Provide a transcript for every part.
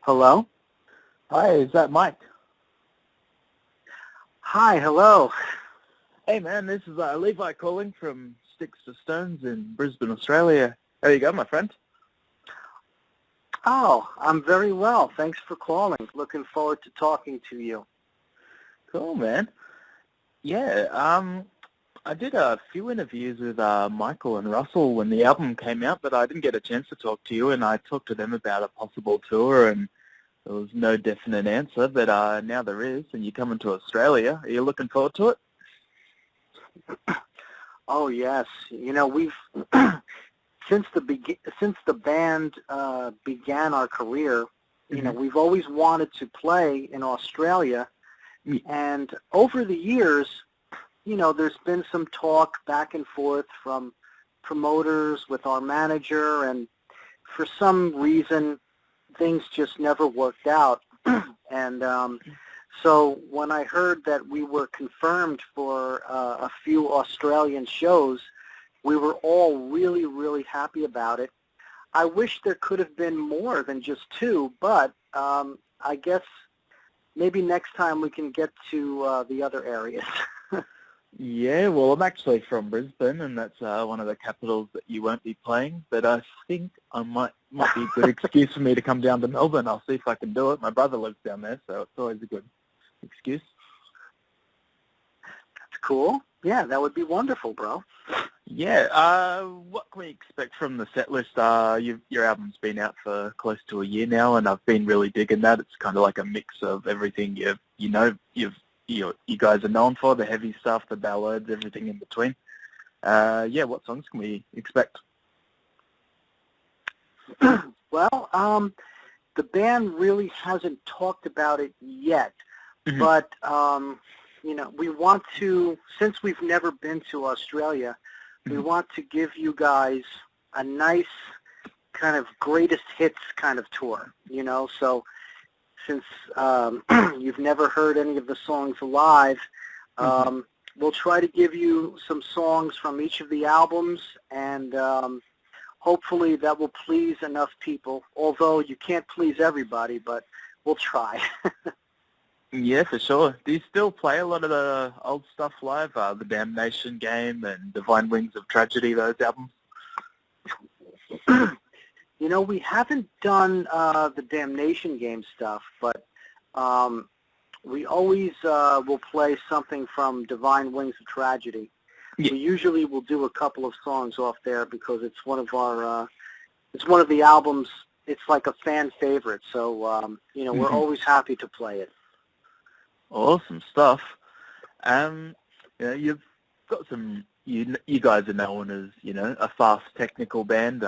Hello? Hi, is that Mike? Hi, hello. Hey man, this is Levi calling from Sticks to Stones in Brisbane, Australia. How you going, my friend? Oh, I'm very well. Thanks for calling. Looking forward to talking to you. Cool, man. Yeah, I did a few interviews with Michael and Russell when the album came out, but I didn't get a chance to talk to you, and I talked to them about a possible tour, and there was no definite answer, but now there is, and you're coming to Australia. Are you looking forward to it? Oh, yes. You know, we've since the band began our career, you know, we've always wanted to play in Australia, and over the years, you know, there's been some talk back and forth from promoters with our manager, and for some reason, things just never worked out. And so when I heard that we were confirmed for a few Australian shows, we were all really, really happy about it. I wish there could have been more than just two, but I guess maybe next time we can get to the other areas. Yeah, well, I'm actually from Brisbane, and that's one of the capitals that you won't be playing. But I think I might be a good excuse for me to come down to Melbourne. I'll see if I can do it. My brother lives down there, so it's always a good excuse. That's cool. Yeah, that would be wonderful, bro. Yeah, what can we expect from the set list? Your album's been out for close to a year now, and I've been really digging that. It's kind of like a mix of everything you guys are known for, the heavy stuff, the ballads, everything in between. Yeah, what songs can we expect? Well, the band really hasn't talked about it yet, but, you know, we want to, since we've never been to Australia, we want to give you guys a nice kind of greatest hits kind of tour, you know, so since you've never heard any of the songs live, we'll try to give you some songs from each of the albums, and hopefully that will please enough people, although you can't please everybody, but we'll try. Yeah, for sure. Do you still play a lot of the old stuff live, the Damnation Game and Divine Wings of Tragedy, those albums? You know, we haven't done the Damnation Game stuff, but we always will play something from Divine Wings of Tragedy. Yeah. We usually will do a couple of songs off there because it's one of our, it's one of the albums. It's like a fan favorite, so you know, we're always happy to play it. Awesome stuff. You know, you've got some. You guys are known as, you know, a fast technical band.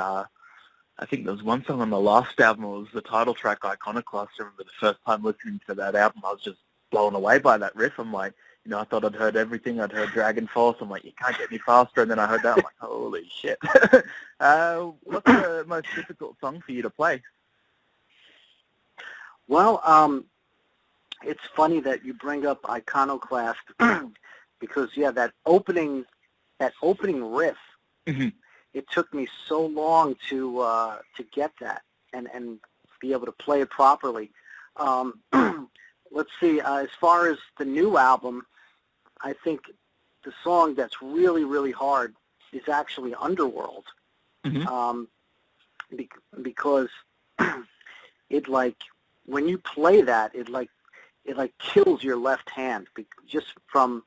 I think there was one song on the last album. It was the title track, Iconoclast. I remember the first time listening to that album, I was just blown away by that riff. I'm like, you know, I thought I'd heard everything. I'd heard Dragon Force. I'm like, you can't get any faster. And then I heard that. I'm like, holy shit. What's the most difficult song for you to play? Well, it's funny that you bring up Iconoclast because, yeah, that opening riff, it took me so long to get that and be able to play it properly. Let's see. As far as the new album, I think the song that's really, really hard is actually Underworld, because it, like, when you play that, it kills your left hand just from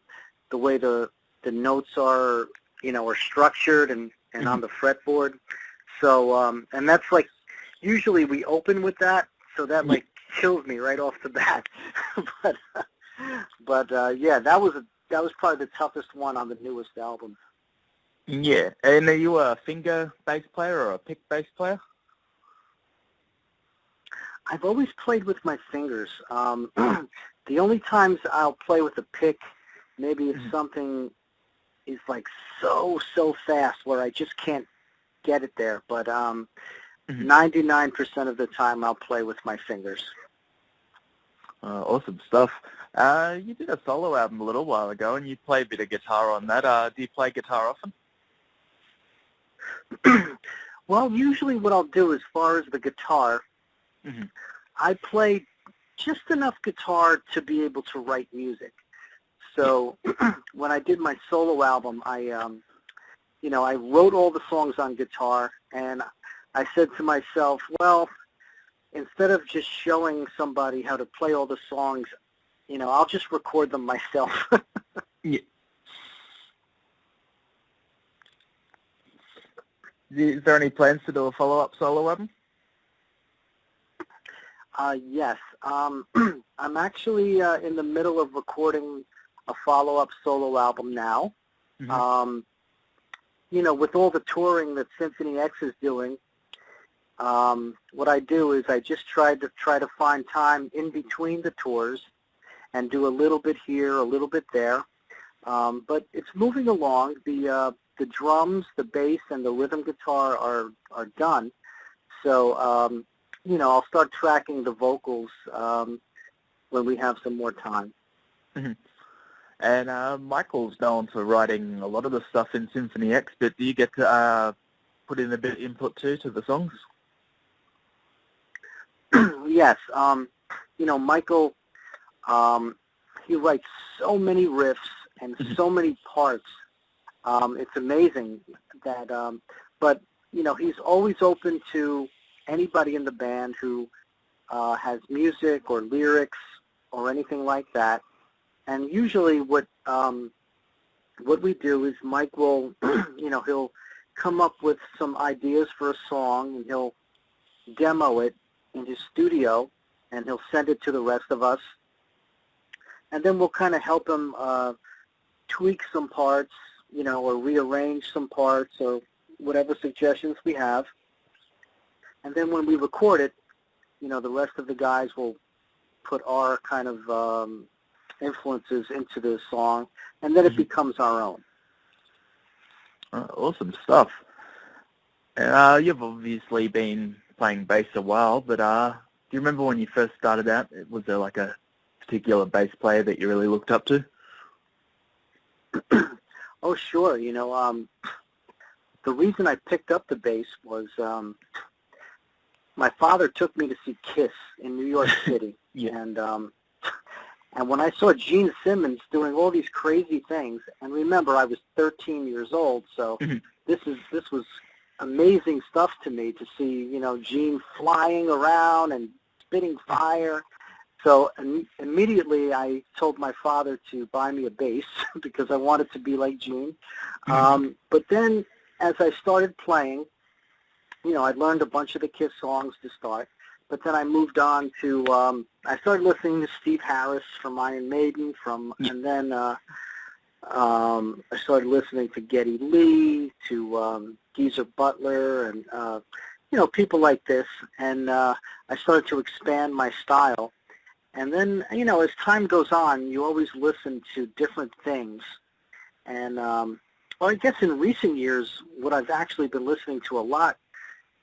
the way the notes are, you know, are structured and on the fretboard. So, and that's like, usually we open with that, so that like kills me right off the bat. but yeah, that was probably the toughest one on the newest album. Yeah, and are you a finger bass player or a pick bass player? I've always played with my fingers. The only times I'll play with a pick, maybe if something is like so fast where I just can't get it there. But 99% of the time I'll play with my fingers. Awesome stuff. You did a solo album a little while ago, and you play a bit of guitar on that. Do you play guitar often? Well, usually what I'll do as far as the guitar, I play just enough guitar to be able to write music. So when I did my solo album, I wrote all the songs on guitar, and I said to myself, well, instead of just showing somebody how to play all the songs, I'll just record them myself. Yeah. Is there any plans to do a follow-up solo album? Yes. I'm actually in the middle of recording a follow-up solo album now. Mm-hmm. With all the touring that Symphony X is doing, what I do is I just try to find time in between the tours and do a little bit here, a little bit there. But it's moving along. The drums, the bass, and the rhythm guitar are done. So, I'll start tracking the vocals when we have some more time. Mm-hmm. And Michael's known for writing a lot of the stuff in Symphony X, but do you get to put in a bit of input too to the songs? Yes. Michael, he writes so many riffs and so many parts. It's amazing that, but, he's always open to anybody in the band who has music or lyrics or anything like that. And usually what we do is Mike will, he'll come up with some ideas for a song, and he'll demo it in his studio, and he'll send it to the rest of us. And then we'll kind of help him tweak some parts, or rearrange some parts or whatever suggestions we have. And then when we record it, the rest of the guys will put our kind of influences into the song, and then it becomes our own. Awesome stuff. You've obviously been playing bass a while, but do you remember when you first started out? Was there like a particular bass player that you really looked up to? Oh, sure. The reason I picked up the bass was my father took me to see Kiss in New York City. Yeah. And when I saw Gene Simmons doing all these crazy things, and remember I was 13 years old, so this was amazing stuff to me to see, Gene flying around and spitting fire. So immediately I told my father to buy me a bass because I wanted to be like Gene. But then as I started playing, I learned a bunch of the Kiss songs to start. But then I moved on to, I started listening to Steve Harris from Iron Maiden, and then I started listening to Geddy Lee, to Geezer Butler, and, people like this. And I started to expand my style. And then, as time goes on, you always listen to different things. And, I guess in recent years, what I've actually been listening to a lot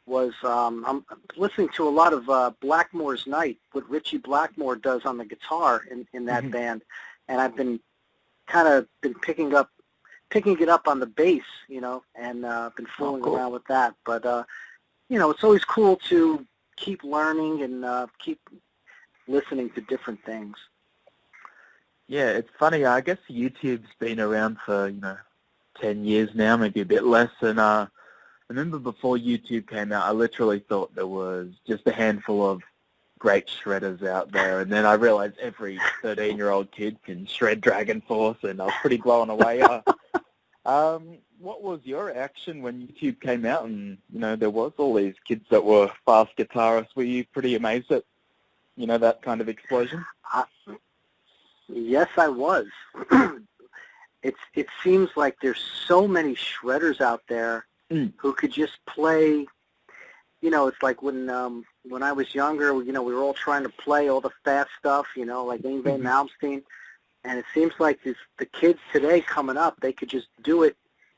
was I'm listening to a lot of Blackmore's Night, what Richie Blackmore does on the guitar in that band, and I've been picking it up on the bass, and been fooling around with that. But it's always cool to keep learning and keep listening to different things. Yeah, it's funny. I guess YouTube's been around for 10 years now, maybe a bit less, and I remember before YouTube came out, I literally thought there was just a handful of great shredders out there, and then I realized every 13-year-old kid can shred Dragon Force, and I was pretty blown away. What was your reaction when YouTube came out and, there was all these kids that were fast guitarists? Were you pretty amazed at, that kind of explosion? Yes, I was. It seems like there's so many shredders out there who could just play. It's like when I was younger, we were all trying to play all the fast stuff, like Yngwie Malmsteen, and it seems like the kids today coming up, they could just do it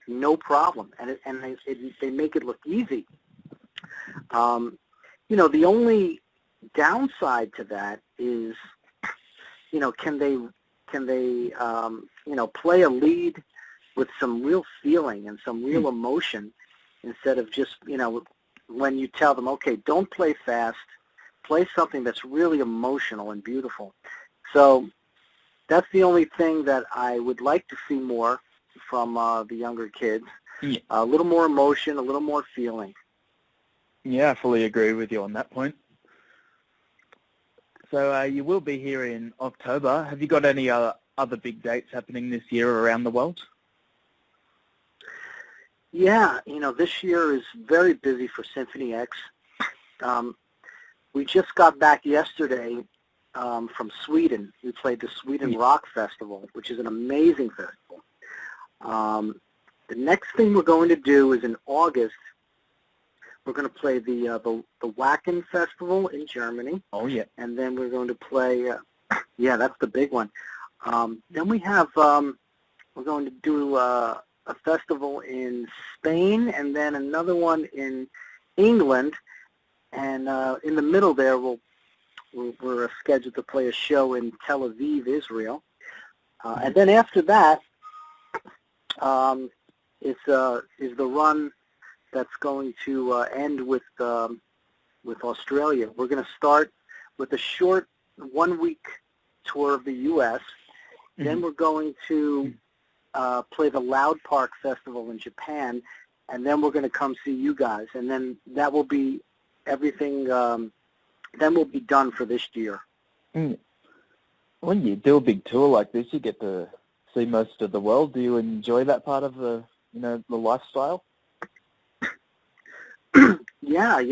no problem, and they make it look easy. The only downside to that is, can they play a lead with some real feeling and some real emotion, instead of just, when you tell them, okay, don't play fast, play something that's really emotional and beautiful. So that's the only thing that I would like to see more from the younger kids. Yeah. A little more emotion, a little more feeling. Yeah, I fully agree with you on that point. So you will be here in October. Have you got any other big dates happening this year around the world? Yeah, this year is very busy for Symphony X. We just got back yesterday from Sweden. We played the Sweden Rock Festival, which is an amazing festival. The next thing we're going to do is in August, we're going to play the Wacken Festival in Germany. Oh, yeah. And then we're going to play, yeah, that's the big one. Then we have, we're going to do a festival in Spain and then another one in England. And in the middle there, we're scheduled to play a show in Tel Aviv, Israel. And then after that is the run that's going to end with Australia. We're going to start with a short 1-week tour of the U.S. Mm-hmm. Then we're going to play the Loud Park Festival in Japan, and then we're going to come see you guys. And then that will be everything. Then we'll be done for this year. When you do a big tour like this, you get to see most of the world. Do you enjoy that part of the lifestyle? Yeah, I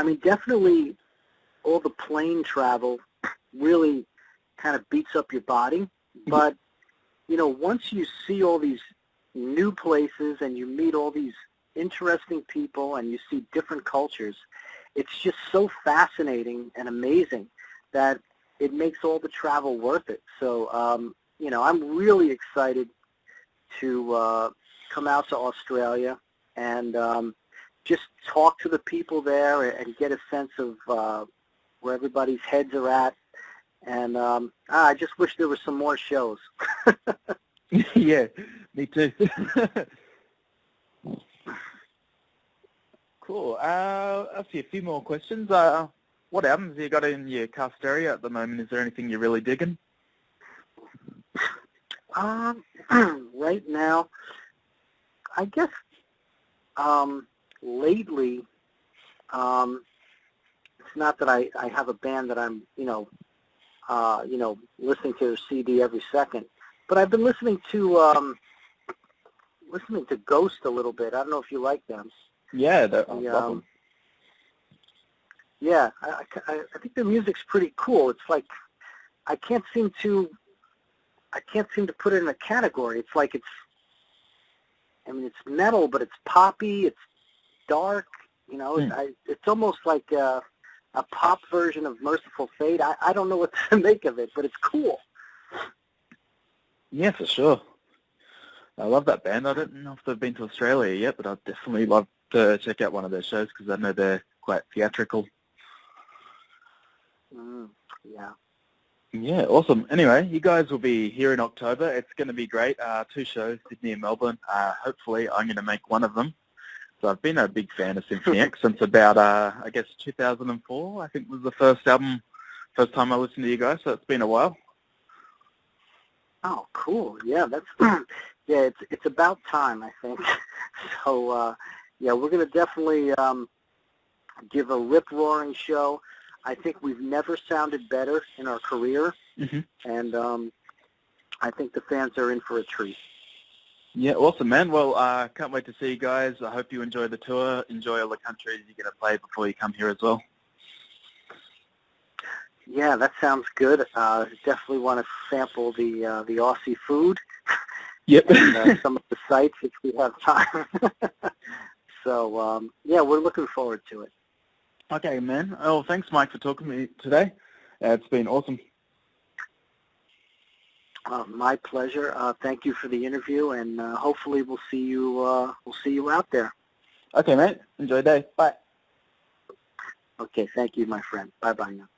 mean, definitely all the plane travel really kind of beats up your body. But, once you see all these new places and you meet all these interesting people and you see different cultures, it's just so fascinating and amazing that it makes all the travel worth it. So, I'm really excited to come out to Australia and just talk to the people there and get a sense of where everybody's heads are at. And I just wish there were some more shows. Yeah, me too. Cool. I'll see a few more questions. What albums have you got in your car stereo at the moment? Is there anything you're really digging? Right now, I guess lately, it's not that I have a band that I'm, listening to their CD every second, but I've been listening to Ghost a little bit. I don't know if you like them. Yeah, I love them. Yeah, I think their music's pretty cool. It's like I can't seem to put it in a category. It's like it's metal, but it's poppy. It's dark. It's almost like a pop version of Merciful Fate. I don't know what to make of it, but it's cool. Yeah, for sure. I love that band. I don't know if they've been to Australia yet, but I'd definitely love to check out one of their shows because I know they're quite theatrical. Yeah. Yeah, awesome. Anyway, you guys will be here in October. It's going to be great. 2 shows, Sydney and Melbourne. Hopefully I'm going to make one of them. So I've been a big fan of Symphony X since about, 2004, I think was the first time I listened to you guys. So it's been a while. Oh, cool. Yeah, that's it's about time, I think. So, we're going to definitely give a rip-roaring show. I think we've never sounded better in our career, and I think the fans are in for a treat. Yeah, awesome, man. Well, can't wait to see you guys. I hope you enjoy the tour, enjoy all the countries you're going to play before you come here as well. Yeah, that sounds good. Definitely want to sample the Aussie food. Yep. And some of the sites if we have time. So, we're looking forward to it. Okay, man. Oh, thanks, Mike, for talking to me today. It's been awesome. My pleasure. Thank you for the interview, and hopefully we'll see you out there. Okay, mate. Enjoy your day. Bye. Okay, thank you, my friend. Bye-bye now.